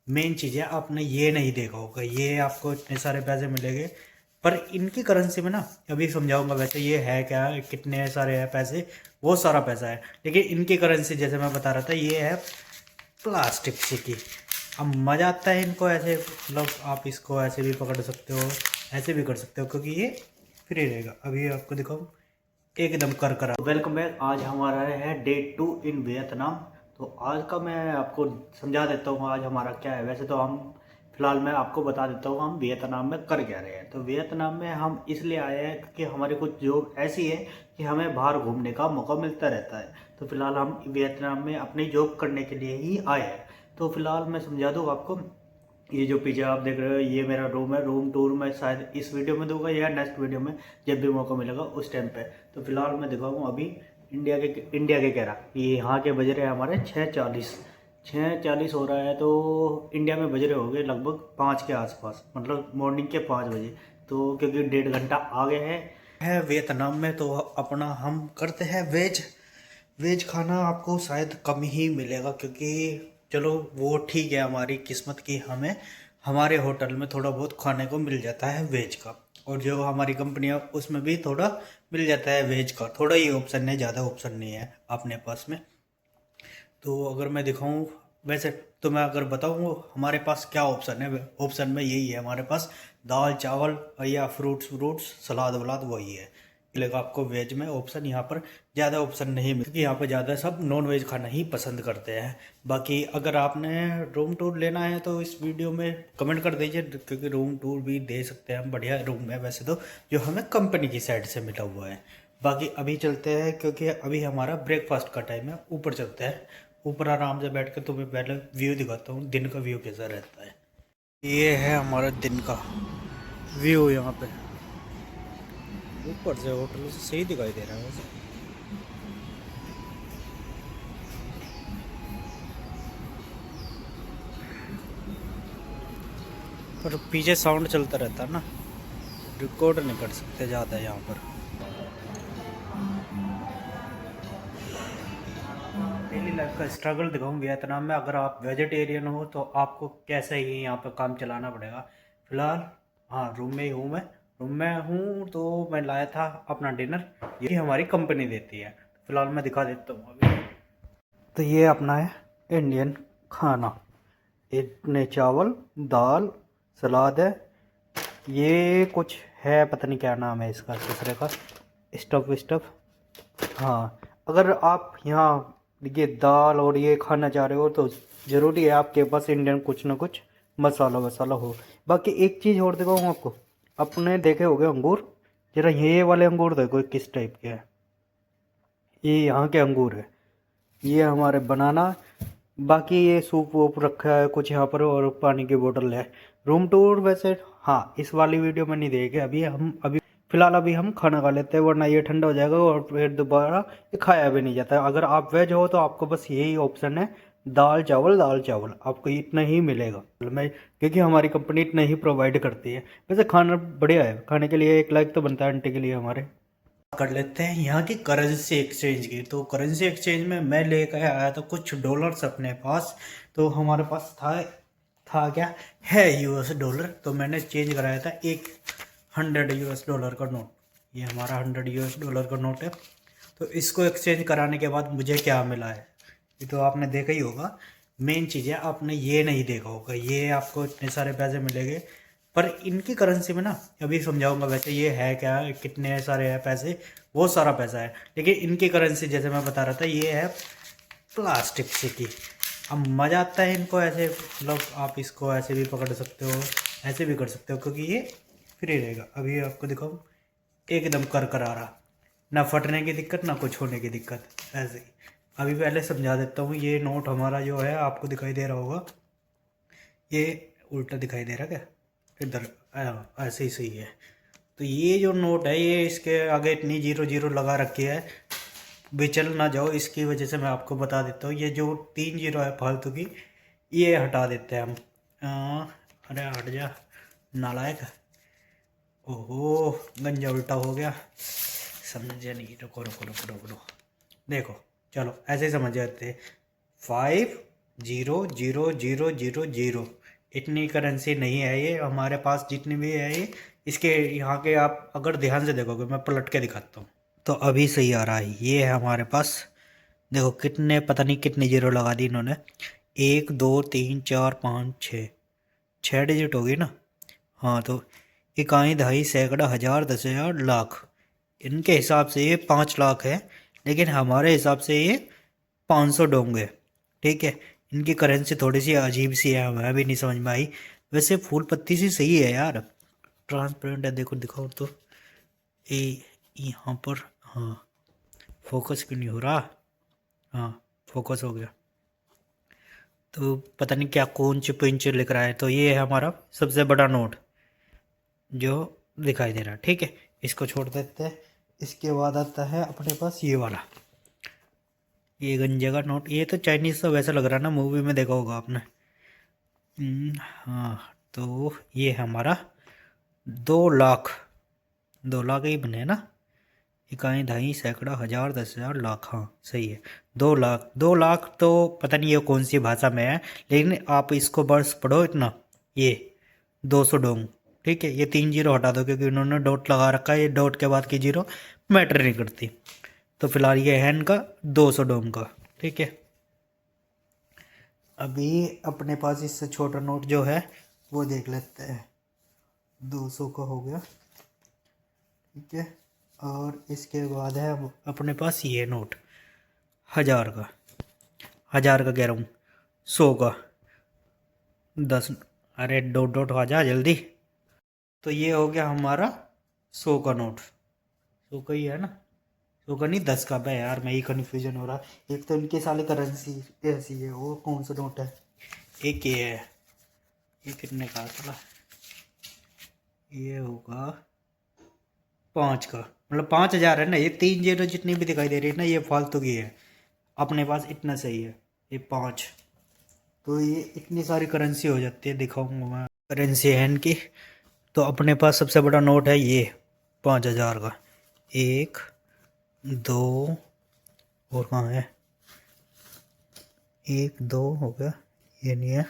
Main चीज़ है, आपने ये नहीं देखा होगा, ये आपको इतने सारे पैसे मिलेंगे पर इनकी करेंसी में ना, अभी समझाऊंगा। वैसे ये है क्या, कितने सारे हैं पैसे, बहुत सारा पैसा है, लेकिन इनकी करेंसी जैसे मैं बता रहा था ये है प्लास्टिक सी की। अब मज़ा आता है इनको ऐसे, मतलब आप इसको ऐसे भी पकड़ सकते हो, ऐसे भी कर सकते हो, क्योंकि ये फ्री रहेगा। अभी आपको दिखाऊँ, एकदम कर करा। Welcome back. आज हमारा है डे 2 इन वियतनाम। तो आज का मैं आपको समझा देता हूँ आज हमारा क्या है। वैसे तो हम फिलहाल मैं आपको बता देता हूँ हम वियतनाम में कर क्या रहे हैं। तो वियतनाम में हम इसलिए आए हैं क्योंकि हमारी कुछ जॉब ऐसी है कि हमें बाहर घूमने का मौका मिलता रहता है। तो फिलहाल हम वियतनाम में अपनी जॉब करने के लिए ही आए हैं। तो फिलहाल मैं समझा दूँ आपको। ये जो पीछे आप देख रहे हो ये मेरा रूम है। रूम टूर मैं शायद इस वीडियो में दूंगा या नेक्स्ट वीडियो में, जब भी मौका मिलेगा उस टाइम पे। तो फिलहाल मैं दिखाऊँ अभी इंडिया के कह रहा, ये यहाँ के बज रहे हैं हमारे 6:40 हो रहा है। तो इंडिया में बज रहे हो गए लगभग 5 के आसपास, मतलब मॉर्निंग के 5 बजे। तो क्योंकि 1.5 घंटा आगे है वियतनाम में। तो अपना हम करते हैं वेज। वेज खाना आपको शायद कम ही मिलेगा, क्योंकि चलो वो ठीक है, हमारी किस्मत की हमें हमारे होटल में थोड़ा बहुत खाने को मिल जाता है वेज का। और जो हमारी कंपनी है उसमें भी थोड़ा मिल जाता है वेज का, थोड़ा ही ऑप्शन है, ज़्यादा ऑप्शन नहीं है अपने पास में। तो अगर मैं दिखाऊं, वैसे तो मैं अगर बताऊं हमारे पास क्या ऑप्शन है, ऑप्शन में यही है हमारे पास, दाल चावल या फ्रूट्स व्रूट्स सलाद वलाद वही है। मिलेगा आपको वेज में ऑप्शन, यहाँ पर ज़्यादा ऑप्शन नहीं मिलता, क्योंकि यहाँ पर ज़्यादा सब नॉन वेज खाना ही पसंद करते हैं। बाकी अगर आपने रूम टूर लेना है तो इस वीडियो में कमेंट कर दीजिए, क्योंकि रूम टूर भी दे सकते हैं हम। बढ़िया रूम है वैसे तो, जो हमें कंपनी की साइड से मिला हुआ है। बाकी अभी चलते हैं, क्योंकि अभी हमारा ब्रेकफास्ट का टाइम है। ऊपर चलते हैं, ऊपर आराम से बैठ के तुम्हें पहले व्यू दिखाता हूँ दिन का व्यू कैसा रहता है। ये है हमारा दिन का व्यू यहाँ पे, ऊपर से होटल से सही दिखाई दे रहा है वैसे। पर पीछे साउंड चलता रहता है ना, रिकॉर्ड नहीं कर सकते ज़्यादा यहाँ पर। डेली लाइफ का स्ट्रगल दिखाऊँ वियतनाम में। अगर आप वेजिटेरियन हो तो आपको कैसे ही यहाँ पे काम चलाना पड़ेगा। फिलहाल हाँ, रूम में ही हूँ मैं। रूम में हूँ तो मैं लाया था अपना डिनर, ये हमारी कंपनी देती है। फिलहाल मैं दिखा देता हूँ अभी। तो ये अपना है इंडियन खाना, इतने चावल, दाल, सलाद है, ये कुछ है पता नहीं क्या नाम है इसका दूसरे का, स्टफ विस्टफ। हाँ, अगर आप यहाँ ये दाल और ये खाना चाह रहे हो तो ज़रूरी है आपके पास इंडियन कुछ ना कुछ मसाला वसाला हो। बाकी एक चीज़ और दिखाऊँ आपको, अपने देखे होंगे अंगूर, जरा ये वाले अंगूर देखो किस टाइप के हैं। ये यहाँ के अंगूर है, ये हमारे बनाना। बाकी ये सूप वूप रखा है कुछ यहाँ पर, और पानी की बोतल है। रूम टूर वैसे हाँ इस वाली वीडियो में नहीं देखे अभी हम। अभी फिलहाल अभी हम खाना खा लेते हैं, वरना ये ठंडा हो जाएगा और फिर दोबारा ये खाया भी नहीं जाता। अगर आप वेज हो तो आपको बस यही ऑप्शन है, दाल चावल आपको इतना ही मिलेगा। मैं क्योंकि हमारी कंपनी इतना ही प्रोवाइड करती है। वैसे खाना बढ़िया है, खाने के लिए एक लाइक तो बनता है आंटी के लिए हमारे। कर लेते हैं यहाँ की करेंसी एक्सचेंज की। तो करेंसी एक्सचेंज में मैं लेकर आया था कुछ डॉलर्स अपने पास। तो हमारे पास था क्या, है यूएस डॉलर। तो मैंने चेंज कराया था एक 100 यूएस डॉलर का नोट। ये हमारा 100 यूएस डॉलर का नोट है। तो इसको एक्सचेंज कराने के बाद मुझे क्या मिला है, ये तो आपने देखा ही होगा। मेन चीज़ है, आपने ये नहीं देखा होगा, ये आपको इतने सारे पैसे मिलेंगे पर इनकी करेंसी में ना, अभी समझाऊंगा। वैसे ये है क्या, कितने सारे हैं पैसे, बहुत सारा पैसा है, लेकिन इनकी करेंसी जैसे मैं बता रहा था ये है प्लास्टिक सी की। अब मज़ा आता है इनको ऐसे, मतलब आप इसको ऐसे भी पकड़ सकते हो, ऐसे भी कर सकते हो, क्योंकि ये फ्री रहेगा। अभी आपको दिखाऊँ, एकदम कर कर आ रहा, ना फटने की दिक्कत ना कुछ होने की दिक्कत, ऐसे ही। अभी पहले समझा देता हूँ, ये नोट हमारा जो है आपको दिखाई दे रहा होगा, ये उल्टा दिखाई दे रहा क्या, इधर ऐसे ही सही है। तो ये जो नोट है ये इसके आगे इतनी जीरो जीरो लगा रखी है, बेचल ना जाओ इसकी वजह से। मैं आपको बता देता हूँ, ये जो 3 जीरो है फालतू की, ये हटा देते हैं हम। अरे हट जा नालायक। ओहो, गंजा उल्टा हो गया, समझे नहीं। रुको रुको रुको रुको रुको, देखो चलो ऐसे ही समझ जाते। 5 0,0,0,0,0 इतनी करेंसी नहीं है ये हमारे पास, जितनी भी है ये इसके यहाँ के। आप अगर ध्यान से देखोगे, मैं पलट के दिखाता हूँ तो अभी सही आ रहा है। ये है हमारे पास, देखो कितने, पता नहीं कितने जीरो लगा दी इन्होंने। 1 2 3 4 5 6, 6 डिजिट होगी ना। हाँ, तो इकाई, दहाई, सैकड़ा, हज़ार, 10,000, लाख। इनके हिसाब से ये 5 लाख है, लेकिन हमारे हिसाब से ये 500 डोंगे। ठीक है, इनकी करेंसी थोड़ी सी अजीब सी है, हमें भी नहीं समझ में आई। वैसे फूल पत्ती सी सही है यार, ट्रांसपेरेंट है। देखो दिखाओ तो, ये यहाँ पर, हाँ फोकस क्यों नहीं हो रहा। हाँ, फोकस हो गया। तो पता नहीं क्या कौन पिंच लिख रहा है। तो ये है हमारा सबसे बड़ा नोट जो दिखाई दे रहा है। ठीक है, इसको छोड़ देते हैं। इसके बाद आता है अपने पास ये वाला, ये गंजे का नोट। ये तो चाइनीज़ सा वैसा लग रहा है ना, मूवी में देखा होगा आपने। हाँ, तो ये है हमारा 2 लाख। 2 लाख ही बने ना, इकाई, दहाई, सैकड़ा, हज़ार, 10,000, लाख। हाँ सही है, 2 लाख। 2 लाख तो पता नहीं ये कौन सी भाषा में है, लेकिन आप इसको बस पढ़ो इतना, ये 200 डोंग। ठीक है, ये 3 जीरो हटा दो क्योंकि उन्होंने डॉट लगा रखा है, ये डॉट के बाद की जीरो मैटर नहीं करती। तो फिलहाल ये है इनका 200 डोंग का। ठीक है, अभी अपने पास इससे छोटा नोट जो है वो देख लेते हैं। 200 का हो गया। ठीक है, और इसके बाद है अपने पास ये नोट 1,000 का। 1,000 का कह रहा हूँ, 100 का, 10। अरे डॉट डॉट आ जा जल्दी। तो ये हो गया हमारा 100 का नोट। 100 का ही है ना, 100 का नहीं, 10 का। बे यार, मैं ही कन्फ्यूजन हो रहा। एक तो इनके साले करेंसी ऐसी है, वो कौन सा नोट है। एक ये है, ये कितने का चला, ये होगा 5 का। मतलब 5,000 है ना, ये 3 जीरो जितनी भी दिखाई दे रही है ना, ये फालतू की है। अपने पास इतना सही है, ये 5। तो ये इतनी सारी करेंसी हो जाती है, दिखाऊंगा मैं करेंसी है इनकी। तो अपने पास सबसे बड़ा नोट है ये 5,000 का। 1 2, और कहाँ है, 1 2 हो गया, ये नहीं है,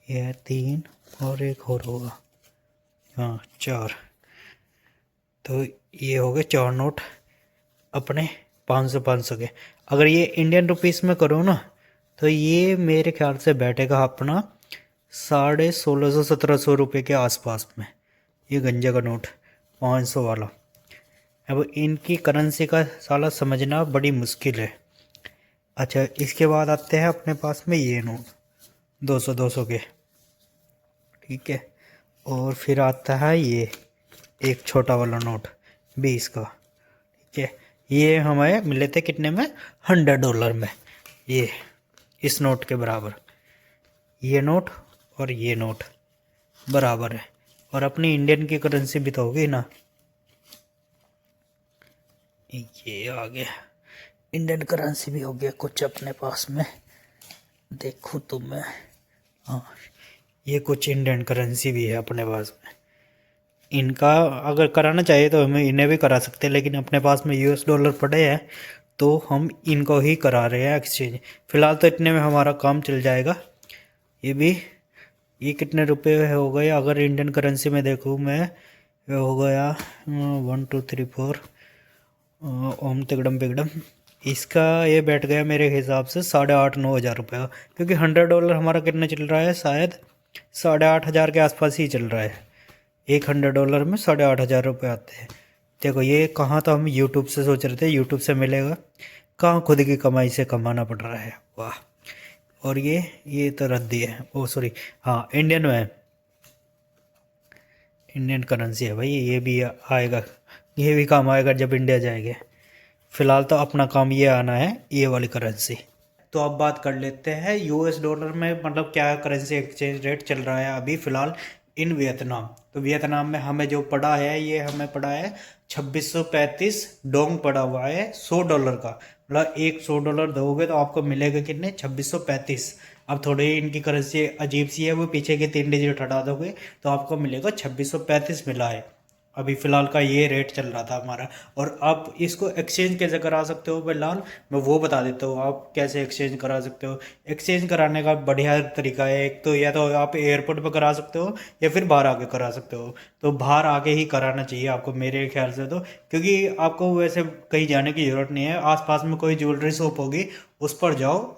ये है 3, और एक और होगा, हाँ 4। तो ये हो गए 4 नोट अपने 500 के। अगर ये इंडियन रुपीस में करो ना, तो ये मेरे ख्याल से बैठेगा अपना 1650 रुपये के आसपास में, ये गंजे का नोट 500 वाला। अब इनकी करेंसी का साला समझना बड़ी मुश्किल है। अच्छा, इसके बाद आते हैं अपने पास में ये नोट 200 के। ठीक है, और फिर आता है ये एक छोटा वाला नोट 20 का। ठीक है, ये हमें मिले थे कितने में, $100 में। ये इस नोट के बराबर, ये नोट और ये नोट बराबर है। और अपनी इंडियन की करेंसी भी तो होगी ना, ये आ गया, इंडियन करेंसी भी हो गया कुछ अपने पास में। देखो तो मैं, हाँ ये कुछ इंडियन करेंसी भी है अपने पास में। इनका अगर कराना चाहिए तो हमें इन्हें भी करा सकते हैं, लेकिन अपने पास में $US पड़े हैं तो हम इनको ही करा रहे हैं एक्सचेंज। फ़िलहाल तो इतने में हमारा काम चल जाएगा। ये भी, ये कितने रुपए हो गए अगर इंडियन करेंसी में देखूँ मैं, ये हो गया 1 2 3 4 ओम तिगड़म पिगड़म। इसका ये बैठ गया मेरे हिसाब से 8,500-9,000 रुपये का, क्योंकि $100 हमारा कितना चल रहा है, शायद 8,500 के आसपास ही चल रहा है। एक $100 में 8,500 रुपये आते हैं। देखो ये कहाँ, तो हम यूट्यूब से सोच रहे थे यूट्यूब से मिलेगा, कहाँ खुद की कमाई से कमाना पड़ रहा है। वाह। और ये तो रद्दी है, ओ सॉरी, हाँ इंडियन में, इंडियन करेंसी है भाई। ये भी आएगा, ये भी काम आएगा जब इंडिया जाएंगे। फ़िलहाल तो अपना काम ये आना है, ये वाली करेंसी। तो अब बात कर लेते हैं $US में, मतलब क्या करेंसी एक्सचेंज रेट चल रहा है अभी फ़िलहाल इन वियतनाम। तो वियतनाम में हमें जो पड़ा है, ये हमें पड़ा है 2635 डोंग पड़ा हुआ है $100 का। मतलब एक $100 दोगे तो आपको मिलेगा कितने, 2635। अब थोड़ी इनकी करेंसी अजीब सी है, वो पीछे के 3 डिजिट हटा दोगे तो आपको मिलेगा 2635 मिला है। अभी फ़िलहाल का ये रेट चल रहा था हमारा। और आप इसको एक्सचेंज कैसे करा सकते हो फिलहाल मैं वो बता देता हूँ, आप कैसे एक्सचेंज करा सकते हो। एक्सचेंज कराने का बढ़िया तरीका है, एक तो या तो आप एयरपोर्ट पर करा सकते हो या फिर बाहर आके करा सकते हो। तो बाहर आके ही कराना चाहिए आपको मेरे ख्याल से तो, क्योंकि आपको वैसे कहीं जाने की ज़रूरत नहीं है। आसपास में कोई ज्वेलरी शॉप होगी, उस पर जाओ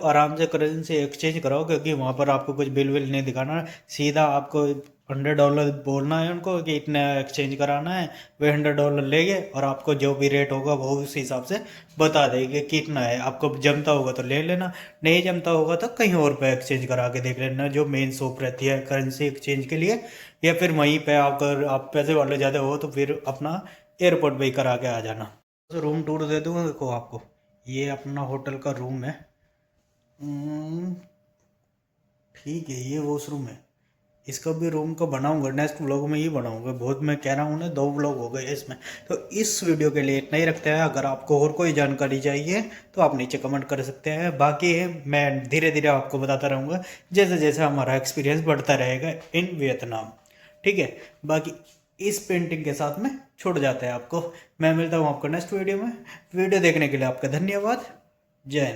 आराम से करेंसी एक्सचेंज कराओ, क्योंकि वहाँ पर आपको कुछ बिल विल नहीं दिखाना। सीधा आपको $100 बोलना है उनको कि इतना एक्सचेंज कराना है, वे $100 लेंगे और आपको जो भी रेट होगा वो उस हिसाब से बता देंगे कितना है। आपको जमता होगा तो ले लेना, नहीं जमता होगा तो कहीं और पे एक्सचेंज करा के देख लेना, जो मेन शॉप रहती है करेंसी एक्सचेंज के लिए। या फिर वहीं पे अगर आप पैसे वाले ज़्यादा हो तो फिर अपना एयरपोर्ट पे ही करा के आ जाना। तो रूम टूर दे दूँगा देखो आपको, ये अपना होटल का रूम है। हम्म, ठीक है, ये वॉशरूम है। इसका भी रूम का बनाऊंगा, नेक्स्ट व्लॉग में ही बनाऊंगा। बहुत मैं कह रहा हूँ ना, 2 व्लॉग हो गए इसमें। तो इस वीडियो के लिए इतना ही रखते हैं। अगर आपको और कोई जानकारी चाहिए तो आप नीचे कमेंट कर सकते हैं। बाकी मैं धीरे धीरे आपको बताता रहूँगा जैसे जैसे हमारा एक्सपीरियंस बढ़ता रहेगा इन वियतनाम। ठीक है, बाकी इस पेंटिंग के साथ में छूट जाता है आपको। मैं मिलता हूँ आपको नेक्स्ट वीडियो में। वीडियो देखने के लिए आपका धन्यवाद। जय हिंद।